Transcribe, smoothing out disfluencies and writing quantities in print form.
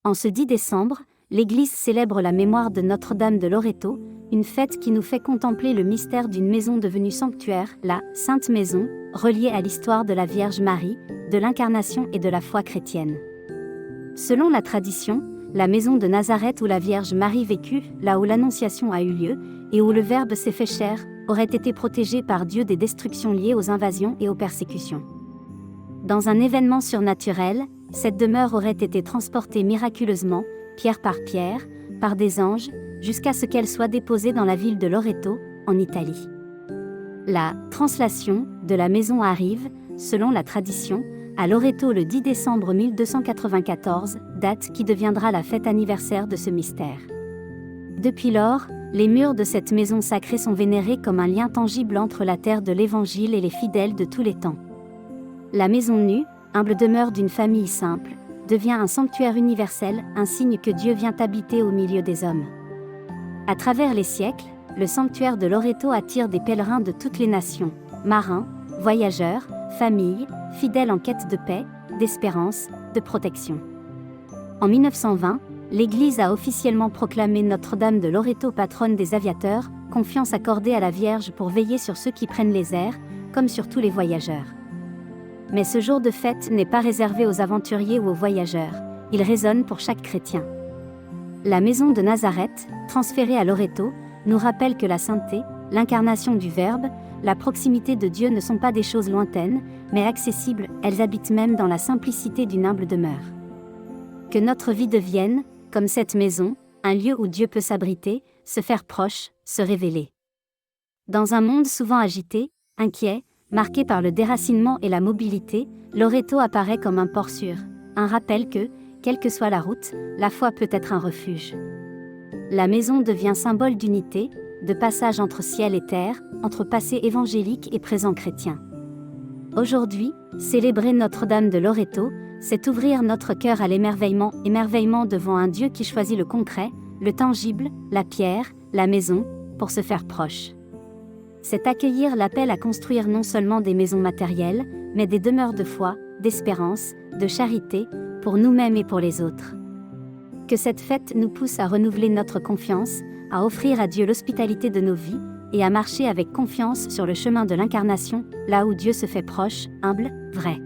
En ce 10 décembre, l'Église célèbre la mémoire de Notre-Dame de Loreto, une fête qui nous fait contempler le mystère d'une maison devenue sanctuaire, la Sainte Maison, reliée à l'histoire de la Vierge Marie, de l'Incarnation et de la foi chrétienne. Selon la tradition, la maison de Nazareth où la Vierge Marie vécut, là où l'Annonciation a eu lieu, et où le Verbe s'est fait chair, aurait été protégée par Dieu des destructions liées aux invasions et aux persécutions. Dans un événement surnaturel, cette demeure aurait été transportée miraculeusement, pierre par pierre, par des anges, jusqu'à ce qu'elle soit déposée dans la ville de Loreto, en Italie. La translation de la maison arrive, selon la tradition, à Loreto le 10 décembre 1294, date qui deviendra la fête anniversaire de ce mystère. Depuis lors, les murs de cette maison sacrée sont vénérés comme un lien tangible entre la terre de l'Évangile et les fidèles de tous les temps. La maison nue, humble demeure d'une famille simple, devient un sanctuaire universel, un signe que Dieu vient habiter au milieu des hommes. À travers les siècles, le sanctuaire de Loreto attire des pèlerins de toutes les nations, marins, voyageurs, familles, fidèles en quête de paix, d'espérance, de protection. En 1920, l'Église a officiellement proclamé Notre-Dame de Loreto patronne des aviateurs, confiance accordée à la Vierge pour veiller sur ceux qui prennent les airs, comme sur tous les voyageurs. Mais ce jour de fête n'est pas réservé aux aventuriers ou aux voyageurs, il résonne pour chaque chrétien. La maison de Nazareth, transférée à Loreto, nous rappelle que la sainteté, l'incarnation du Verbe, la proximité de Dieu ne sont pas des choses lointaines, mais accessibles, elles habitent même dans la simplicité d'une humble demeure. Que notre vie devienne, comme cette maison, un lieu où Dieu peut s'abriter, se faire proche, se révéler. Dans un monde souvent agité, inquiet, marqué par le déracinement et la mobilité, Loreto apparaît comme un port sûr, un rappel que, quelle que soit la route, la foi peut être un refuge. La maison devient symbole d'unité, de passage entre ciel et terre, entre passé évangélique et présent chrétien. Aujourd'hui, célébrer Notre-Dame de Loreto, c'est ouvrir notre cœur à l'émerveillement devant un Dieu qui choisit le concret, le tangible, la pierre, la maison, pour se faire proche. C'est accueillir l'appel à construire non seulement des maisons matérielles, mais des demeures de foi, d'espérance, de charité, pour nous-mêmes et pour les autres. Que cette fête nous pousse à renouveler notre confiance, à offrir à Dieu l'hospitalité de nos vies, et à marcher avec confiance sur le chemin de l'incarnation, là où Dieu se fait proche, humble, vrai.